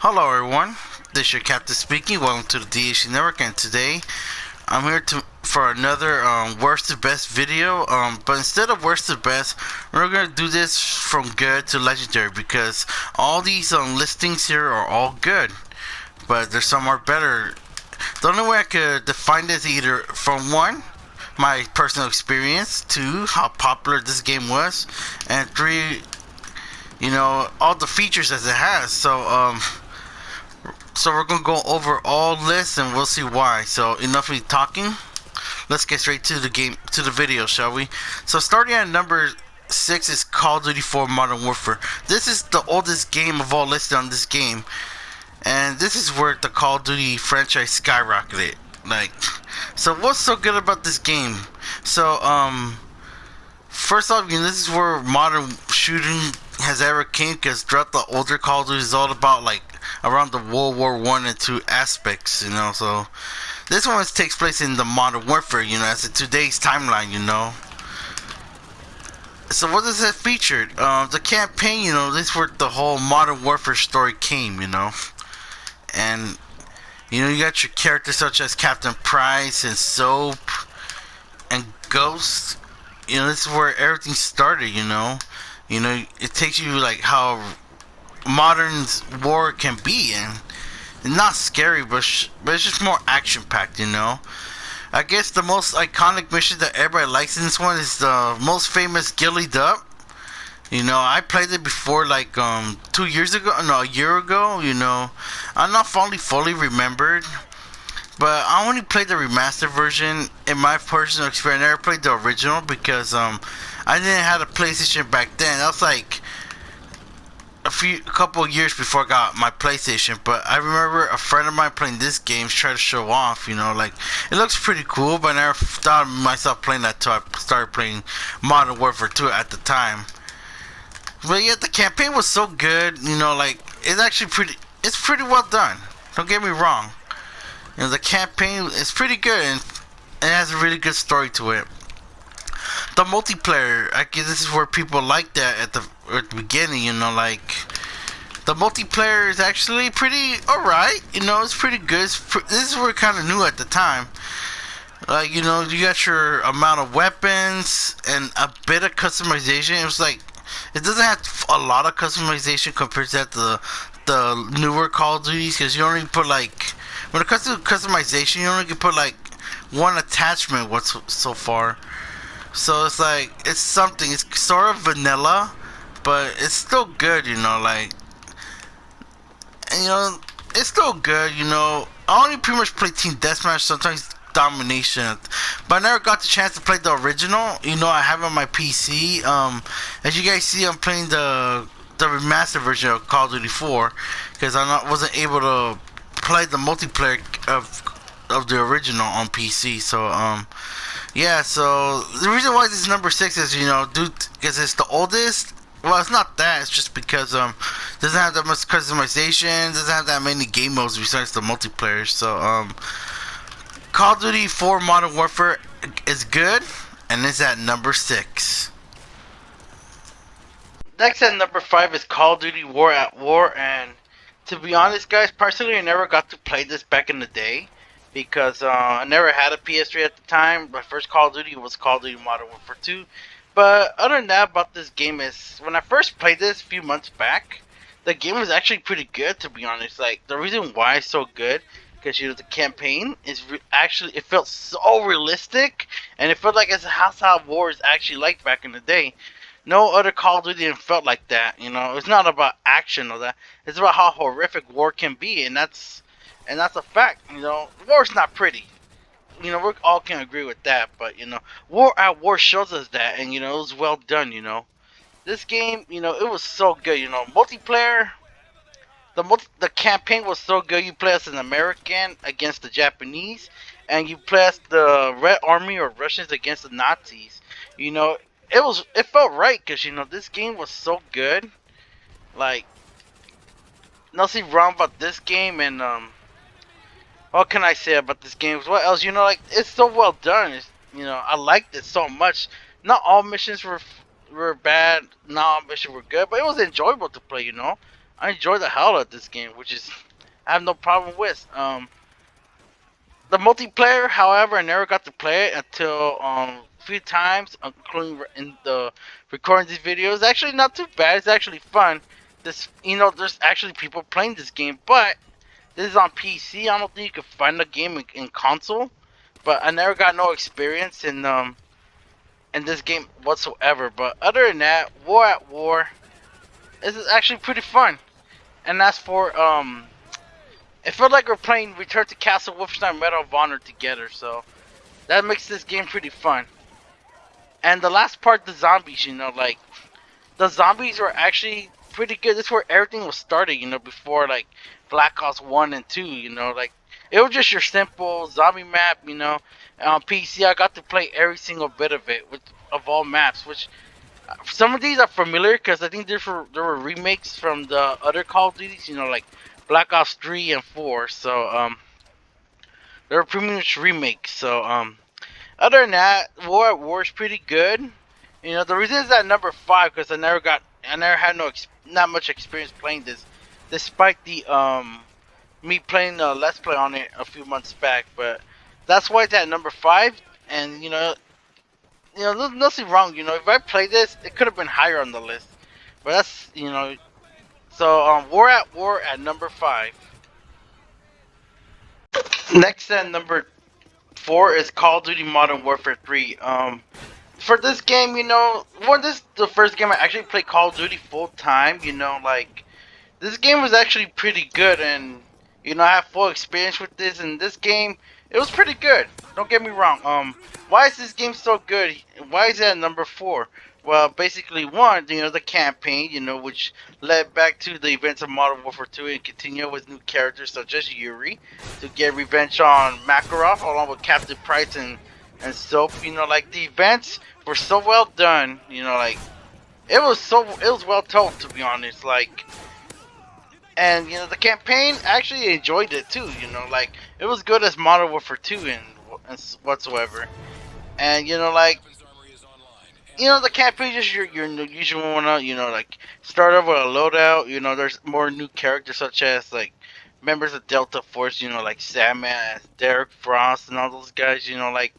Hello everyone, this is your captain speaking. Welcome to the DHC Network, and today I'm here for another worst to best video. But instead of worst to best, we're gonna do this from good to legendary because all these listings here are all good, but there's some are better. The only way I could define this either from one, my personal experience, two, how popular this game was, and three, all the features as it has. So we're gonna go over all lists and we'll see why. So enough of me talking. Let's get straight to the video, shall we? So starting at number 6 is Call of Duty 4 Modern Warfare. This is the oldest game of all listed on this game, and this is where the Call of Duty franchise skyrocketed. So what's so good about this game? So first off, this is where modern shooting has ever came, because throughout the older Call of Duty is all about around the World War One and two aspects, So this one takes place in the Modern Warfare, as in today's timeline. So what does that feature? The campaign, this is where the whole Modern Warfare story came, and you got your characters such as Captain Price and Soap and Ghost. This is where everything started. It takes you how modern war can be, and not scary, but it's just more action packed. I guess the most iconic mission that everybody likes in this one is the most famous Gillied Up. I played it before 2 years ago, no, a year ago. I'm not fully remembered, but I only played the remastered version. In my personal experience, I never played the original because I didn't have a PlayStation back then. That was a couple of years before I got my PlayStation. But I remember a friend of mine playing this game, trying to show off. It looks pretty cool, but I never thought of myself playing that till I started playing Modern Warfare 2 at the time. But yeah, the campaign was so good. It's actually it's pretty well done. Don't get me wrong. The campaign is pretty good, and it has a really good story to it. The multiplayer, I guess this is where people like that at the beginning. The multiplayer is actually pretty alright. It's pretty good. This is where kind of new at the time. You got your amount of weapons and a bit of customization. It was it doesn't have a lot of customization compared to the newer Call of Duties, because you only put when it comes to customization, you only can put one attachment so far. So it's something. It's sort of vanilla, but it's still good. It's still good. I only pretty much play team deathmatch, sometimes domination, but I never got the chance to play the original. I have it on my PC. As you guys see, I'm playing the remastered version of Call of Duty 4 because wasn't able to play the multiplayer of the original on PC. So yeah. So the reason why this is number 6 is because it's the oldest. Well, it's not that. It's just because doesn't have that much customization. Doesn't have that many game modes besides the multiplayer. So Call of Duty 4 Modern Warfare is good, and it's at number 6. Next at number 5 is Call of Duty War at War, and to be honest, guys, personally, I never got to play this back in the day because I never had a PS3 at the time. My first Call of Duty was Call of Duty Modern Warfare 2. But other than that, about this game is, when I first played this a few months back, the game was actually pretty good, to be honest. The reason why it's so good, because the campaign is actually, it felt so realistic, and it felt like it's how war is actually like back in the day. No other Call of Duty felt like that. It's not about action or that. It's about how horrific war can be, and that's a fact. War's not pretty. We all can agree with that, but War at War shows us that, and it was well done. This game, it was so good. Multiplayer. The campaign was so good. You play as an American against the Japanese, and you play as the Red Army or Russians against the Nazis. It felt right because this game was so good. Nothing wrong about this game, and what can I say about this game? What else? It's so well done. I liked it so much. Not all missions were bad. Not all missions were good, but it was enjoyable to play. I enjoy the hell out of this game, which is I have no problem with. The multiplayer, however, I never got to play it until a few times, including in the recording these videos. Actually, not too bad. It's actually fun. This, there's actually people playing this game, but this is on PC. I don't think you can find the game in console. But I never got no experience in this game whatsoever. But other than that, War at War, this is actually pretty fun. And as for it felt like we're playing Return to Castle Wolfenstein Medal of Honor together, so that makes this game pretty fun. And the last part, the zombies, like the zombies were actually pretty good. This is where everything was started, before like Black Ops 1 and 2, like it was just your simple zombie map, And on PC, I got to play every single bit of it, of all maps, which some of these are familiar because I think there were remakes from the other Call of Duties, like Black Ops 3 and 4. So they were pretty much remakes. So other than that, War at War is pretty good. The reason is at number 5 because I never had not much experience playing this, despite the me playing Let's Play on it a few months back. But that's why it's at number 5. And there's nothing wrong. If I played this, it could have been higher on the list. But that's So War at War at number 5. Next at number 4 is Call of Duty Modern Warfare 3. For this game, this is the first game I actually played Call of Duty full time. Like this game was actually pretty good, and I have full experience with this. And this game, it was pretty good. Don't get me wrong. Why is this game so good? Why is it at number 4? Well, basically, one, the campaign, which led back to the events of Modern Warfare 2 and continue with new characters such as Yuri to get revenge on Makarov, along with Captain Price and Soap. Like the events were so well done. Like it was well told, to be honest. Like, and the campaign, I actually enjoyed it too. Like it was good as Modern Warfare 2 and whatsoever. And like. The campaign is just your usual one, like start off with a loadout. There's more new characters such as like members of Delta Force, like Sandman, Derek Frost, and all those guys. Like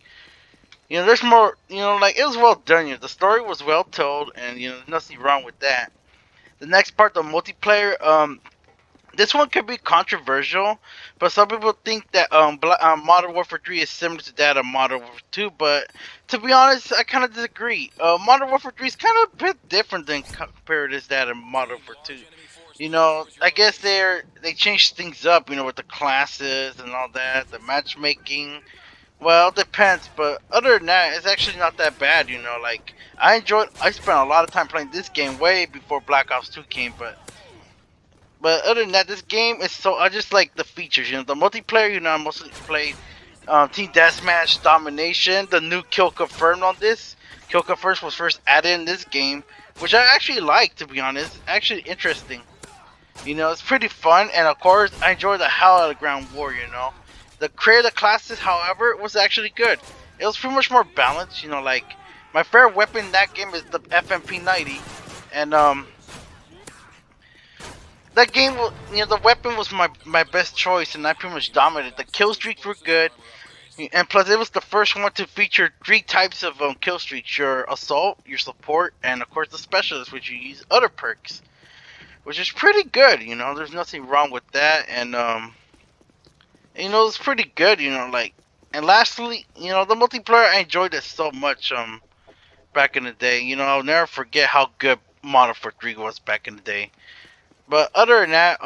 there's more. Like it was well done. The story was well told, and nothing wrong with that. The next part, the multiplayer. This one could be controversial, but some people think that Modern Warfare 3 is similar to that of Modern Warfare 2, but to be honest, I kind of disagree. Modern Warfare 3 is kind of a bit different than compared to that of Modern Warfare 2. I guess they changed things up, with the classes and all that, the matchmaking. Well, it depends, but other than that, it's actually not that bad, like, I spent a lot of time playing this game way before Black Ops 2 came, but other than that, this game is I just like the features, the multiplayer, I mostly played Team Deathmatch, Domination, the new Kill Confirmed on this. Kill Confirmed was first added in this game, which I actually like, to be honest. Actually interesting. It's pretty fun, and of course, I enjoy the hell out of Ground War, The creative classes, however, was actually good. It was pretty much more balanced, like, my favorite weapon in that game is the FMP90, and, that game, the weapon was my best choice, and I pretty much dominated. The kill streaks were good, and plus it was the first one to feature 3 types of kill streaks: your assault, your support, and of course the specialist, which you use other perks, which is pretty good. There's nothing wrong with that, and it's pretty good. Like, and lastly, the multiplayer, I enjoyed it so much. Back in the day, I'll never forget how good Modern Warfare 3 was back in the day. But other than that,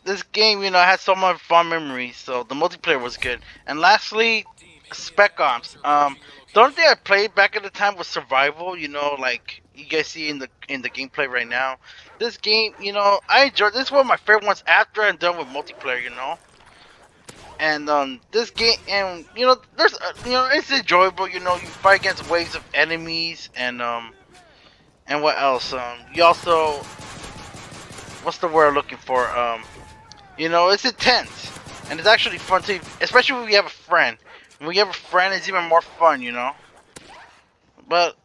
this game, had so much fun memories, so the multiplayer was good. And lastly, Spec Ops. The only thing I played back at the time was survival. Like you guys see in the gameplay right now. This game, I enjoyed. This is one of my favorite ones after I'm done with multiplayer. And this game, and there's, it's enjoyable. You fight against waves of enemies, and what else? You also. What's the word I'm looking for? It's intense, and it's actually fun too, especially when you have a friend. When you have a friend, it's even more fun, But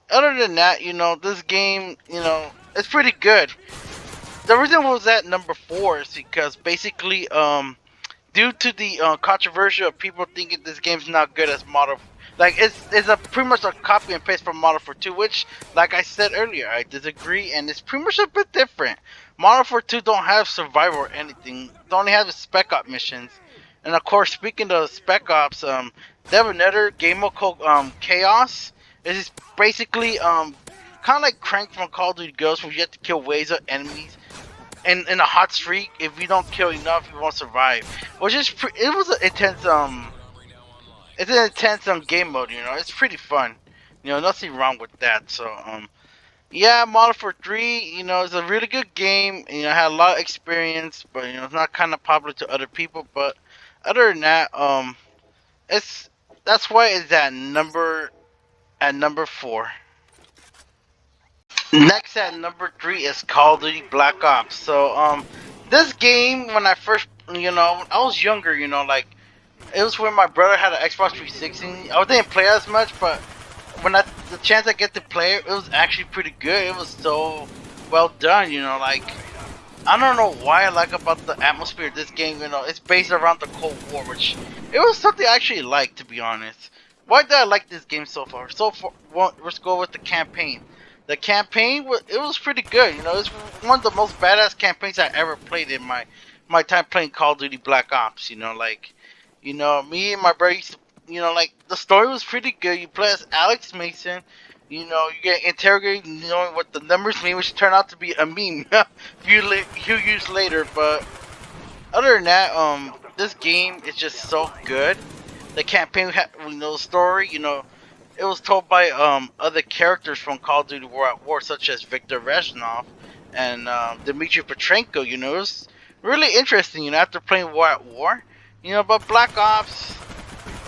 other than that, this game, it's pretty good. the reason was at number 4 is because basically due to the controversy of people thinking this game's not good as Model, like it's a pretty much a copy and paste from Model 4 2, which, like I said earlier, I disagree, and it's pretty much a bit different. Model 4 2 don't have survival or anything; they only have the Spec Op missions. And of course, speaking of Spec Ops, they have another game mode called Chaos. This is basically kind of like Crank from Call of Duty Ghosts, where you have to kill waves of enemies and in a hot streak. If you don't kill enough, you won't survive. Which is it was an intense it's an intense game mode. You know, it's pretty fun. You know, nothing wrong with that. So yeah, Model 4 3, you know, it's a really good game. You know, I had a lot of experience, but you know, it's not kind of popular to other people. But other than that, that's why it's at number 4. Next at number 3 is Call of Duty Black Ops. So this game, when I first, you know, I was younger, you know, like it was when my brother had an Xbox 360. I didn't play as much, but when the chance I get to play it, it was actually pretty good. It was so well done, you know, like I don't know why I like about the atmosphere of this game. You know, it's based around the Cold War, which it was something I actually liked, to be honest. Why did I like this game so far? So far, well, let's go with the campaign. The campaign, it was pretty good. You know, it's one of the most badass campaigns I ever played in my time playing Call of Duty Black Ops. You know, like, you know, me and my brother used to, you know, like the story was pretty good. You play as Alex Mason. You know, you get interrogated knowing what the numbers mean, which turned out to be a meme a few years later. But other than that, this game is just so good. The campaign, we know the story. You know, it was told by other characters from Call of Duty War at War, such as Viktor Rezhnov and Dmitry Petrenko. You know, it was really interesting. You know, after playing War at War, you know, but Black Ops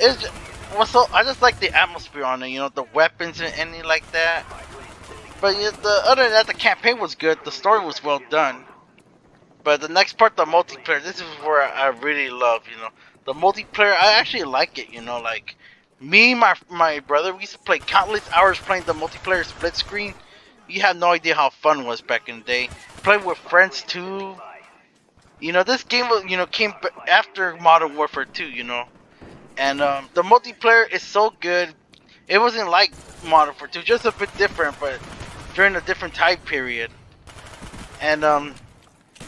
is. Well, so I just like the atmosphere on it, you know, the weapons and anything like that. But yeah, other than that, the campaign was good. The story was well done. But the next part, the multiplayer, this is where I really love, you know. The multiplayer, I actually like it, you know, like me and my brother, we used to play countless hours playing the multiplayer split screen. You have no idea how fun it was back in the day. Playing with friends too. You know, this game, you know, came after Modern Warfare 2, you know. And the multiplayer is so good. It wasn't like Modern Warfare 2, just a bit different, but during a different time period. And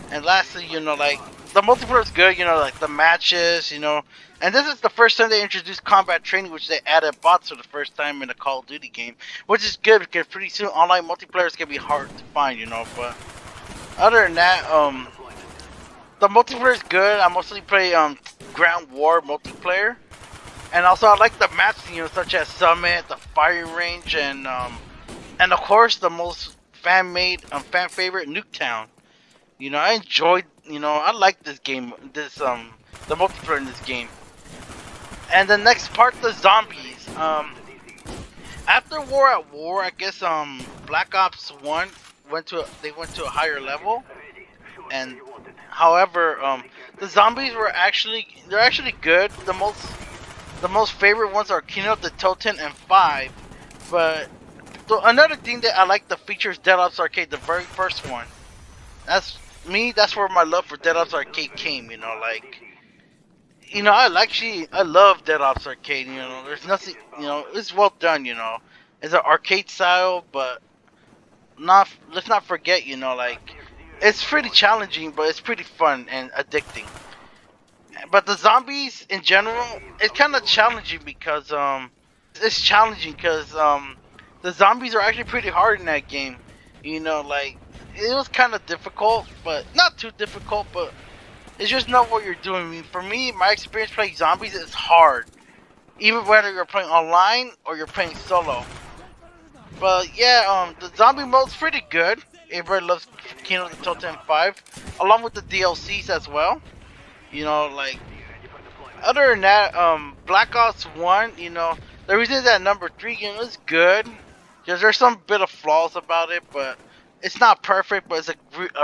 lastly, you know, like the multiplayer is good. You know, like the matches. You know, and this is the first time they introduced combat training, which they added bots for the first time in a Call of Duty game, which is good because pretty soon online multiplayer is gonna be hard to find. You know, but other than that, the multiplayer is good. I mostly play Ground War multiplayer. And also, I like the maps, you know, such as Summit, the firing range, and of course, the most fan-made, fan favorite, Nuketown. You know, I enjoyed, you know, I like this game, the multiplayer in this game. And the next part, the zombies. After War at War, I guess Black Ops 1 went to a higher level, and however, the zombies they're actually good. The most favorite ones are Kino, the Toten, and 5. But another thing that I like the features Dead Ops Arcade, the very first one. That's where my love for Dead Ops Arcade came. You know, like, you know, I love Dead Ops Arcade. You know, there's nothing. You know, it's well done. You know, it's an arcade style, but let's not forget. You know, like it's pretty challenging, but it's pretty fun and addicting. But the zombies in general, it's kind of challenging because the zombies are actually pretty hard in that game. You know, like it was kind of difficult, but not too difficult. But it's just not what you're doing. I mean, for me, my experience playing zombies is hard, even whether you're playing online or you're playing solo. But yeah, the zombie mode's pretty good. Everybody loves Kino the Totem 5, along with the DLCs as well. You know, like, other than that, Black Ops 1, you know, the reason it's at number 3, you know, it's good. Because there's some bit of flaws about it, but it's not perfect, but it's a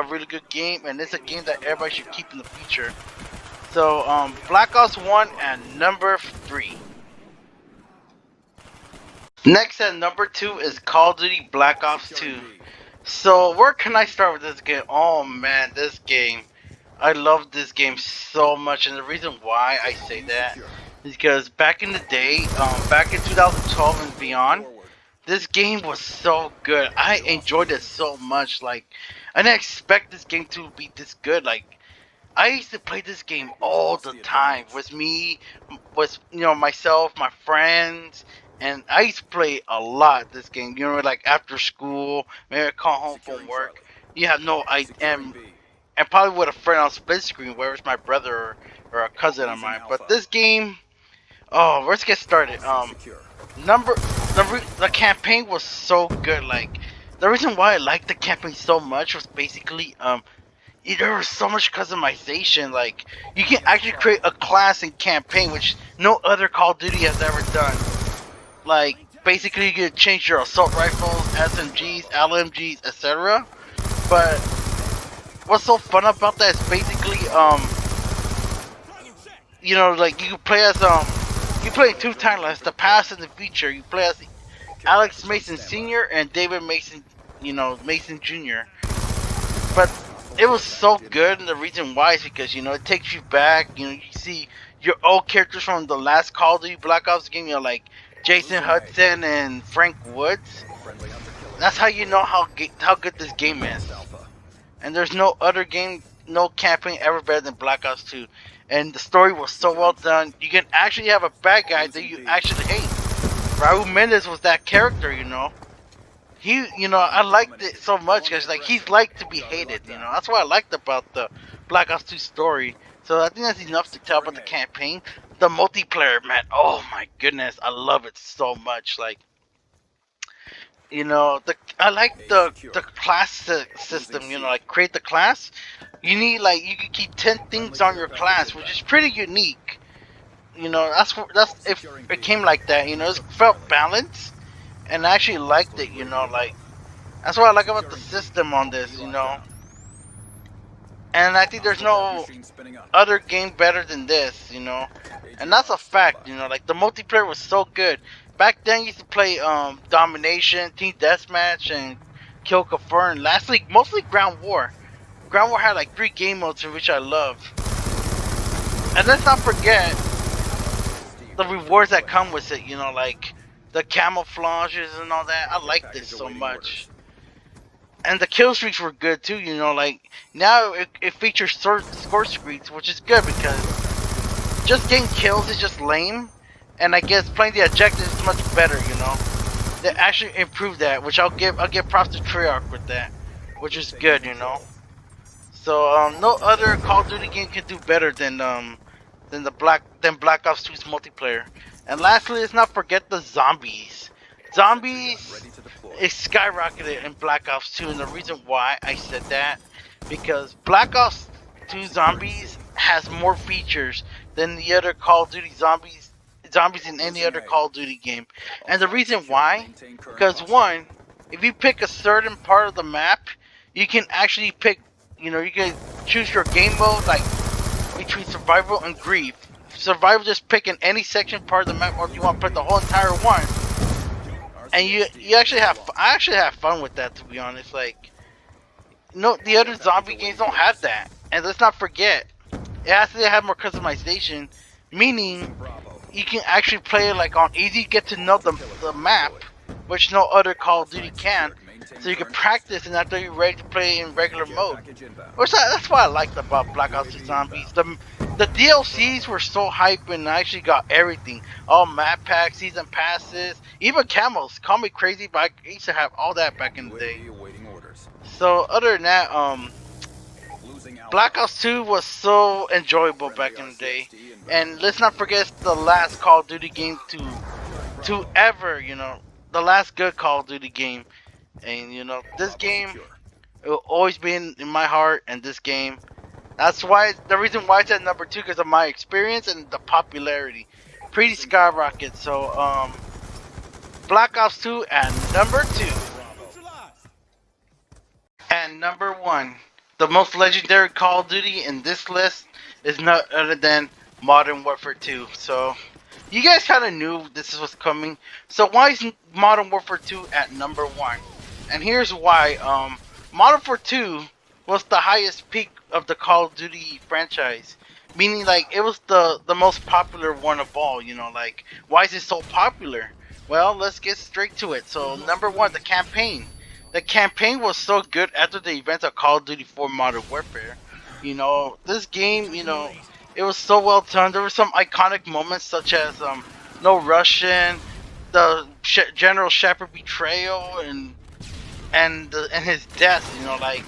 really good game, and it's a game that everybody should keep in the future. So, Black Ops 1 at number 3. Next at number 2 is Call of Duty Black Ops 2. So where can I start with this game? Oh man, this game. I love this game so much, and the reason why I say that is because back in the day, back in 2012 and beyond, this game was so good. I enjoyed it so much. Like, I didn't expect this game to be this good. Like, I used to play this game all the time. With me, was myself, my friends, and I used to play a lot this game. Like after school, maybe I come home from work. You have no idea, and probably with a friend on split screen, whether it's my brother or a cousin of mine. But this game, oh, let's get started. The campaign was so good. Like, the reason why I liked the campaign so much was basically there was so much customization. Like, you can actually create a class in campaign, which no other Call of Duty has ever done. Like, basically you can change your assault rifles, SMGs, LMGs, etc. But what's so fun about that is basically like you can play as you play 2 timelines, the past and the future. You play as Alex Mason Sr. and David Mason, Mason Jr. But it was so good, and the reason why is because it takes you back. You see your old characters from the last Call of Duty Black Ops game, like Jason Hudson and Frank Woods. That's how you know how good this game is. And there's no other game, no campaign ever better than Black Ops 2. And the story was so well done. You can actually have a bad guy that you actually hate. Raul Mendez was that character, He, I liked it so much because, like, he's like to be hated, That's what I liked about the Black Ops 2 story. So I think that's enough to tell about the campaign. The multiplayer, man, oh my goodness, I love it so much. Like, I like the class system. Like, create the class. You need, like, you can keep 10 things on your class, which is pretty unique. That's if it came like that. It felt balanced, and I actually liked it. Like, that's what I like about the system on this. And I think there's no other game better than this. And that's a fact. Like, the multiplayer was so good. Back then, you used to play Domination, Team Deathmatch, and Kill Confirm. Lastly, mostly Ground War. Ground War had like 3 game modes, which I love. And let's not forget the rewards that come with it. Like the camouflages and all that. I like this so much. And the kill streaks were good too. Like, now it features score streaks, which is good because just getting kills is just lame. And I guess playing the objectives is much better, They actually improved that, which I'll give props to Treyarch with that, which is good, So no other Call of Duty game can do better than Black Ops 2's multiplayer. And lastly, let's not forget the zombies. Zombies is skyrocketed in Black Ops 2, and the reason why I said that, because Black Ops 2 zombies has more features than the other Call of Duty zombies in any other Call of Duty game. And the reason why, because one, if you pick a certain part of the map, you can actually pick, you can choose your game mode, like between survival and grief. Survival, just pick in any section part of the map, or if you want to put the whole entire one. And you actually I actually have fun with that, to be honest. Like, the other zombie games don't have that. And let's not forget, it has to have more customization, meaning you can actually play it like on easy, get to know the map, which no other Call of Duty can. So you can practice, and after you're ready to play in regular mode. That's what I liked about Black Ops 2 Zombies. The DLCs were so hype, and I actually got everything. All map packs, season passes, even camos. Call me crazy, but I used to have all that back in the day. So other than that, Black Ops 2 was so enjoyable back in the day. And let's not forget, it's the last Call of Duty game to ever, the last good Call of Duty game. And this game, it will always be in my heart. And this game, that's why, the reason why it's at number 2, because of my experience and the popularity. Pretty skyrocket. So Black Ops 2 at number 2. And number 1, the most legendary Call of Duty in this list is not other than Modern Warfare 2. So you guys kind of knew this was coming. So why is Modern Warfare 2 at number 1? And here's why. Modern Warfare 2 was the highest peak of the Call of Duty franchise. Meaning, like, it was the most popular one of all, you know, like, why is it so popular? Well, let's get straight to it. So, number one, the campaign. The campaign was so good after the events of Call of Duty 4 Modern Warfare. You know, this game, you know, it was so well done. There were some iconic moments such as No Russian, the General Shepard betrayal, and his death. You know, like,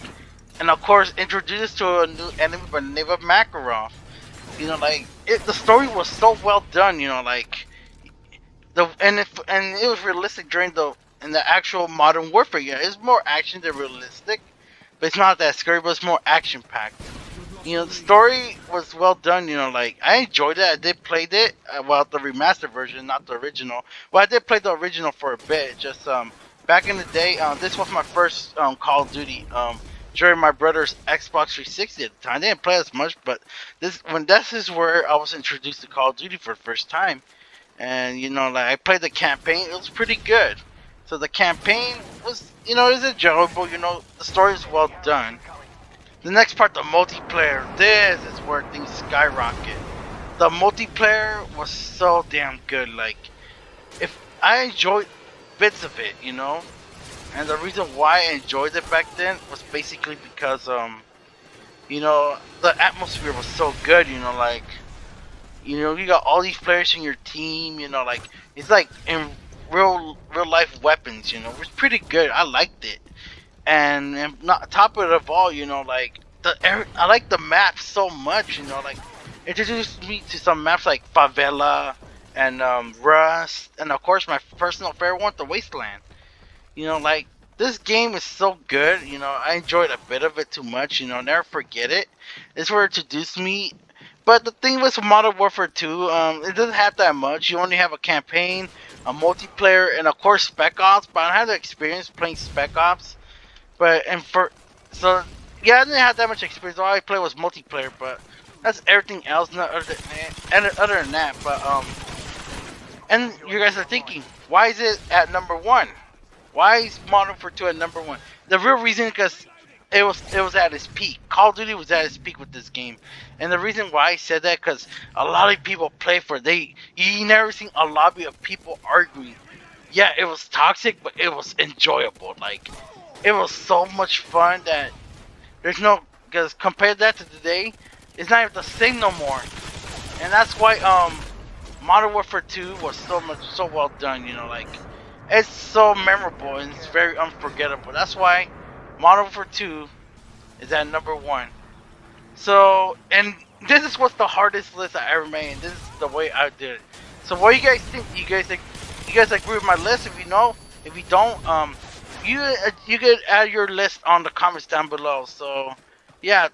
and of course introduced to a new enemy by the name of Makarov. You know, like the story was so well done. You know, like and it was realistic during in the actual Modern Warfare. Yeah, it's more action than realistic, but it's not that scary. But it's more action packed. You know, the story was well done. You know, like I enjoyed it. I did play it. Well, the remastered version, not the original. Well, I did play the original for a bit. Just back in the day. This was my first Call of Duty. During my brother's Xbox 360 at the time. I didn't play as much, but this is where I was introduced to Call of Duty for the first time. And you know, like I played the campaign. It was pretty good. So the campaign was, you know, it was enjoyable. You know, the story is well done. The next part, the multiplayer. This is where things skyrocket. The multiplayer was so damn good. Like, if I enjoyed bits of it, you know, and the reason why I enjoyed it back then was basically because, you know, the atmosphere was so good. You know, like, you know, you got all these players in your team. You know, like it's like in real life weapons. You know, it was pretty good. I liked it. And not top of it all, you know, like I like the map so much, you know, like it introduced me to some maps like Favela and Rust, and of course my personal favorite one, the Wasteland. You know, like this game is so good, you know, I enjoyed a bit of it too much, you know, never forget it. It's where it introduced me. But the thing with Modern Warfare 2, it doesn't have that much. You only have a campaign, a multiplayer, and of course Spec Ops. But I had the experience playing Spec Ops. But so yeah, I didn't have that much experience. All I played was multiplayer, but that's everything else. Not other than that, but and you guys are thinking, why is it at number one? Why is Modern Warfare 2 at number one? The real reason is because it was at its peak. Call of Duty was at its peak with this game, and the reason why I said that because a lot of people play for you never seen a lobby of people arguing. Yeah, it was toxic, but it was enjoyable. Like. It was so much fun that there's no, because compared that to today, it's not even the same no more. And that's why Modern Warfare 2 was so well done, you know, like it's so memorable and it's very unforgettable. That's why Modern Warfare 2 is at number one. So, and this is what's the hardest list I ever made, and this is the way I did it. So what do you guys think? You guys agree with my list? If you know, if you don't, you could add your list on the comments down below. So yeah,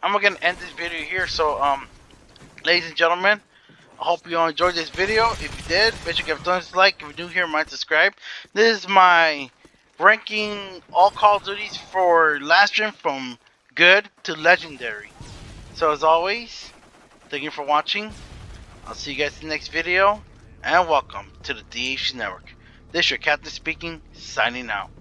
I'm gonna end this video here. So ladies and gentlemen, I hope you all enjoyed this video. If you did, make sure you give a thumbs like. If you're new here, mind subscribe. This is my ranking all Call of Duties for last gen from good to legendary. So as always, thank you for watching. I'll see you guys in the next video, and welcome to the DH Network. This is your captain speaking, signing out.